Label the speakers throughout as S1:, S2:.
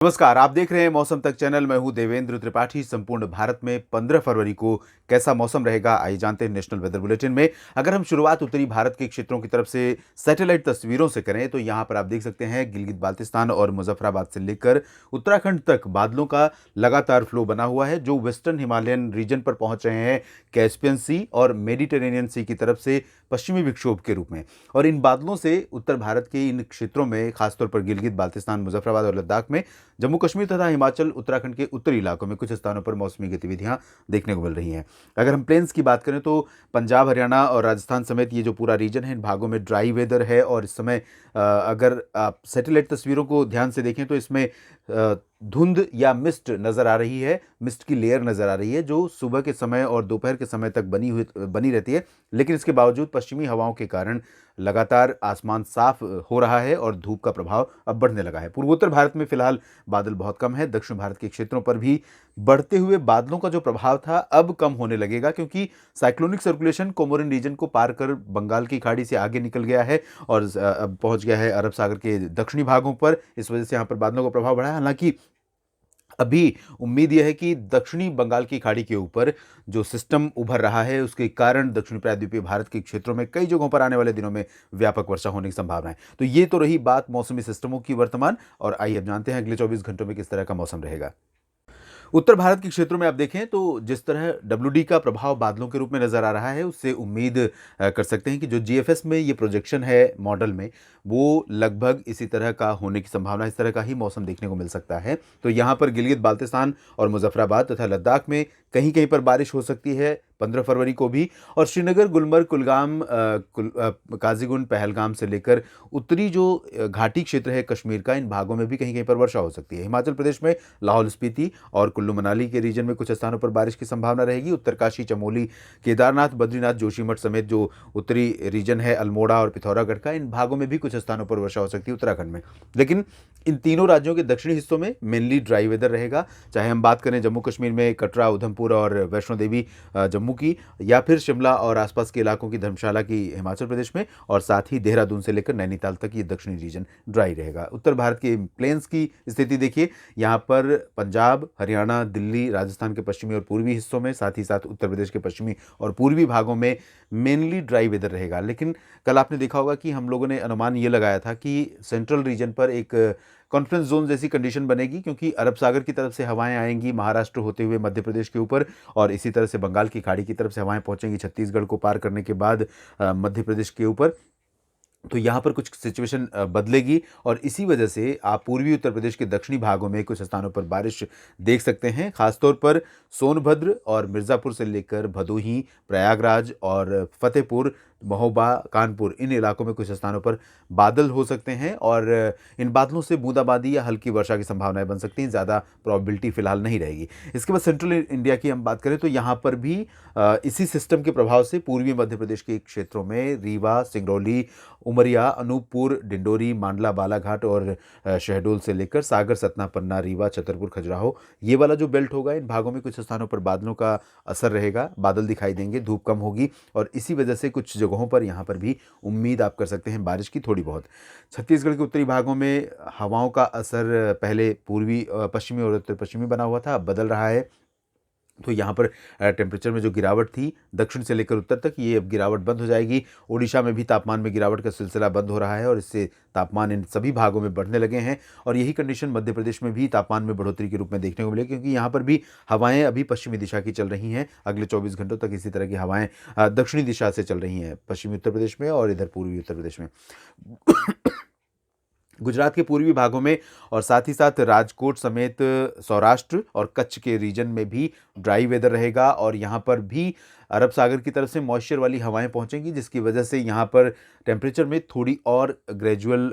S1: नमस्कार, आप देख रहे हैं मौसम तक चैनल। मैं हूं देवेंद्र त्रिपाठी। संपूर्ण भारत में 15 फरवरी को कैसा मौसम रहेगा, आइए जानते हैं नेशनल वेदर बुलेटिन में। अगर हम शुरुआत उत्तरी भारत के क्षेत्रों की तरफ से सैटेलाइट तस्वीरों से करें तो यहां पर आप देख सकते हैं गिलगित बाल्टिस्तान और मुजफ्फराबाद से लेकर उत्तराखंड तक बादलों का लगातार फ्लो बना हुआ है, जो वेस्टर्न हिमालयन रीजन पर पहुंच रहे हैं कैस्पियन सी और मेडिटेरेनियन सी की तरफ से पश्चिमी विक्षोभ के रूप में। और इन बादलों से उत्तर भारत के इन क्षेत्रों में, खासतौर पर गिलगित बाल्टिस्तान, मुजफ्फराबाद और लद्दाख में, जम्मू कश्मीर तथा हिमाचल उत्तराखंड के उत्तरी इलाकों में कुछ स्थानों पर मौसमी गतिविधियां देखने को मिल रही हैं। अगर हम प्लेन्स की बात करें तो पंजाब, हरियाणा और राजस्थान समेत ये जो पूरा रीजन है, इन भागों में ड्राई वेदर है। और इस समय अगर आप सैटेलाइट तस्वीरों को ध्यान से देखें तो इसमें धुंध या मिस्ट नज़र आ रही है, मिस्ट की लेयर नज़र आ रही है, जो सुबह के समय और दोपहर के समय तक बनी रहती है। लेकिन इसके बावजूद पश्चिमी हवाओं के कारण लगातार आसमान साफ हो रहा है और धूप का प्रभाव अब बढ़ने लगा है। पूर्वोत्तर भारत में फिलहाल बादल बहुत कम है। दक्षिण भारत के क्षेत्रों पर भी बढ़ते हुए बादलों का जो प्रभाव था अब कम होने लगेगा, क्योंकि साइक्लोनिक सर्कुलेशन कोमोरिन रीजन को पार कर बंगाल की खाड़ी से आगे निकल गया है और अब पहुंच गया है अरब सागर के दक्षिणी भागों पर। इस वजह से यहाँ पर बादलों का प्रभाव बढ़ा है। हालांकि अभी उम्मीद यह है कि दक्षिणी बंगाल की खाड़ी के ऊपर जो सिस्टम उभर रहा है, उसके कारण दक्षिण प्रायद्वीपीय भारत के क्षेत्रों में कई जगहों पर आने वाले दिनों में व्यापक वर्षा होने की संभावना है। तो ये तो रही बात मौसमी सिस्टमों की वर्तमान। और आइए अब जानते हैं अगले 24 घंटों में किस तरह का मौसम रहेगा। उत्तर भारत के क्षेत्रों में आप देखें तो जिस तरह डब्ल्यूडी का प्रभाव बादलों के रूप में नजर आ रहा है, उससे उम्मीद कर सकते हैं कि जो जीएफएस में ये प्रोजेक्शन है मॉडल में, वो लगभग इसी तरह का होने की संभावना, इस तरह का ही मौसम देखने को मिल सकता है। तो यहाँ पर गिलगित बाल्टिस्तान और मुजफ्फराबाद तथा लद्दाख में कहीं कहीं पर बारिश हो सकती है 15 फरवरी को भी। और श्रीनगर, गुलमर्ग, कुलगाम, काजीगुंड, पहलगाम से लेकर उत्तरी जो घाटी क्षेत्र है कश्मीर का, इन भागों में भी कहीं कहीं पर वर्षा हो सकती है। हिमाचल प्रदेश में लाहौल स्पीति और कुल्लू मनाली के रीजन में कुछ स्थानों पर बारिश की संभावना रहेगी। उत्तरकाशी, चमोली, केदारनाथ, बद्रीनाथ, जोशीमठ समेत जो उत्तरी रीजन है अल्मोड़ा और पिथौरागढ़ का, इन भागों में भी कुछ स्थानों पर वर्षा हो सकती है उत्तराखंड में। लेकिन इन तीनों राज्यों के दक्षिणी हिस्सों में मेनली ड्राई वेदर रहेगा। चाहे हम बात करें जम्मू कश्मीर में कटरा, उधमपुर और वैष्णो देवी जम्मू की, या फिर शिमला और आसपास के इलाकों की, धर्मशाला की हिमाचल प्रदेश में, और साथ ही देहरादून से लेकर नैनीताल तक ये दक्षिणी रीजन ड्राई रहेगा। उत्तर भारत के प्लेन्स की स्थिति देखिए, यहाँ पर पंजाब, हरियाणा, दिल्ली, राजस्थान के पश्चिमी और पूर्वी हिस्सों में, साथ ही साथ उत्तर प्रदेश के पश्चिमी और पूर्वी भागों में मेनली ड्राई वेदर रहेगा। लेकिन कल आपने देखा होगा कि हम लोगों ने अनुमान ये लगाया था कि सेंट्रल रीजन पर एक कॉन्फ्रेंस जोन जैसी कंडीशन बनेगी, क्योंकि अरब सागर की तरफ से हवाएं आएंगी महाराष्ट्र होते हुए मध्य प्रदेश के ऊपर, और इसी तरह से बंगाल की खाड़ी की तरफ से हवाएं पहुंचेंगी छत्तीसगढ़ को पार करने के बाद मध्य प्रदेश के ऊपर। तो यहाँ पर कुछ सिचुएशन बदलेगी और इसी वजह से आप पूर्वी उत्तर प्रदेश के दक्षिणी भागों में कुछ स्थानों पर बारिश देख सकते हैं। खासतौर पर सोनभद्र और मिर्ज़ापुर से लेकर भदोही, प्रयागराज और फतेहपुर, महोबा, कानपुर, इन इलाकों में कुछ स्थानों पर बादल हो सकते हैं और इन बादलों से बूंदाबांदी या हल्की वर्षा की संभावनाएं बन सकती हैं। ज़्यादा प्रॉबिलिटी फिलहाल नहीं रहेगी। इसके बाद सेंट्रल इंडिया की हम बात करें तो यहाँ पर भी इसी सिस्टम के प्रभाव से पूर्वी मध्य प्रदेश के क्षेत्रों में रीवा, सिंगरौली, उमरिया, अनूपपुर, डिंडोरी, मांडला, बालाघाट और शहडोल से लेकर सागर, सतना, पन्ना, रीवा, छतरपुर, खजुराहो, ये वाला जो बेल्ट होगा, इन भागों में कुछ स्थानों पर बादलों का असर रहेगा। बादल दिखाई देंगे, धूप कम होगी और इसी वजह से कुछ जगहों पर यहाँ पर भी उम्मीद आप कर सकते हैं बारिश की थोड़ी बहुत। छत्तीसगढ़ के उत्तरी भागों में हवाओं का असर पहले पूर्वी, पश्चिमी और उत्तर पश्चिमी बना हुआ था, अब बदल रहा है। तो यहाँ पर टेम्परेचर में जो गिरावट थी दक्षिण से लेकर उत्तर तक, ये अब गिरावट बंद हो जाएगी। ओडिशा में भी तापमान में गिरावट का सिलसिला बंद हो रहा है और इससे तापमान इन सभी भागों में बढ़ने लगे हैं। और यही कंडीशन मध्य प्रदेश में भी तापमान में बढ़ोतरी के रूप में देखने को मिलेगी, क्योंकि यहाँ पर भी हवाएं अभी पश्चिमी दिशा की चल रही हैं। अगले 24 घंटों तक इसी तरह की हवाएं दक्षिणी दिशा से चल रही हैं, पश्चिमी उत्तर प्रदेश में और इधर पूर्वी उत्तर प्रदेश में। गुजरात के पूर्वी भागों में और साथ ही साथ राजकोट समेत सौराष्ट्र और कच्छ के रीजन में भी ड्राई वेदर रहेगा और यहाँ पर भी अरब सागर की तरफ से मॉइस्चर वाली हवाएं पहुंचेंगी, जिसकी वजह से यहाँ पर टेम्परेचर में थोड़ी और ग्रेजुअल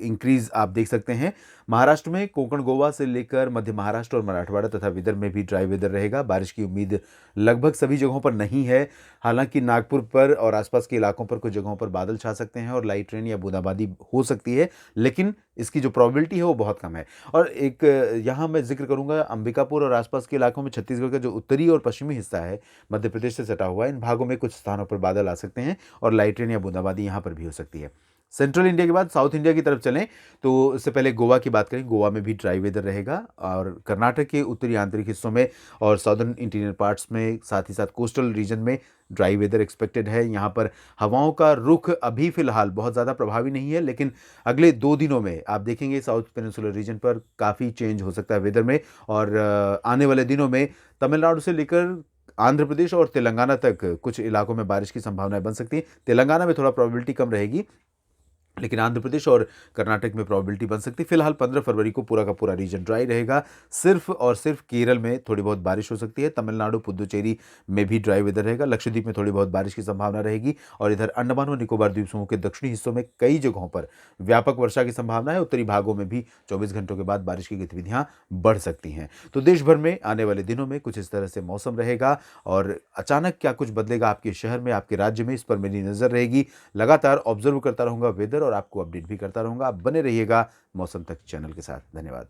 S1: इंक्रीज आप देख सकते हैं। महाराष्ट्र में कोंकण, गोवा से लेकर मध्य महाराष्ट्र और मराठवाड़ा तथा विदर्भ में भी ड्राई वेदर रहेगा। बारिश की उम्मीद लगभग सभी जगहों पर नहीं है। हालांकि नागपुर पर और आसपास के इलाकों पर कुछ जगहों पर बादल छा सकते हैं और लाइट रेन या बूंदाबांदी हो सकती है, लेकिन इसकी जो प्रोबेबिलिटी है वो बहुत कम है। और एक यहाँ मैं जिक्र करूंगा अंबिकापुर और आसपास के इलाकों में, छत्तीसगढ़ का जो उत्तरी और पश्चिमी हिस्सा है मध्य प्रदेश से सटा हुआ है, इन भागों में कुछ स्थानों पर बादल आ सकते हैं और लाइट रेन या बूंदाबांदी यहाँ पर भी हो सकती है। सेंट्रल इंडिया के बाद साउथ इंडिया की तरफ चलें तो इससे पहले गोवा की बात करें, गोवा में भी ड्राई वेदर रहेगा और कर्नाटक के उत्तरी आंतरिक हिस्सों में और साउदर्न इंटीरियर पार्ट्स में, साथ ही साथ कोस्टल रीजन में ड्राई वेदर एक्सपेक्टेड है। यहाँ पर हवाओं का रुख अभी फ़िलहाल बहुत ज़्यादा प्रभावी नहीं है, लेकिन अगले 2 दिनों में आप देखेंगे साउथ पेनिनसुलर रीजन पर काफ़ी चेंज हो सकता है वेदर में और आने वाले दिनों में तमिलनाडु से लेकर आंध्र प्रदेश और तेलंगाना तक कुछ इलाकों में बारिश की संभावनाएं बन सकती हैं। तेलंगाना में थोड़ा प्रोबेबिलिटी कम रहेगी, लेकिन आंध्र प्रदेश और कर्नाटक में प्रोबेबिलिटी बन सकती है। फिलहाल 15 फरवरी को पूरा का पूरा रीजन ड्राई रहेगा। सिर्फ और सिर्फ केरल में थोड़ी बहुत बारिश हो सकती है। तमिलनाडु, पुदुचेरी में भी ड्राई वेदर रहेगा। लक्षद्वीप में थोड़ी बहुत बारिश की संभावना रहेगी और इधर अंडमान और निकोबार द्वीप समूह के दक्षिणी हिस्सों में कई जगहों पर व्यापक वर्षा की संभावना है। उत्तरी भागों में भी 24 घंटों के बाद बारिश की गतिविधियां बढ़ सकती हैं। तो देश भर में आने वाले दिनों में कुछ इस तरह से मौसम रहेगा और अचानक क्या कुछ बदलेगा आपके शहर में, आपके राज्य में, इस पर मेरी नज़र रहेगी। लगातार ऑब्जर्व करता रहूंगा वेदर और आपको अपडेट भी करता रहूंगा। आप बने रहिएगा मौसम तक चैनल के साथ। धन्यवाद।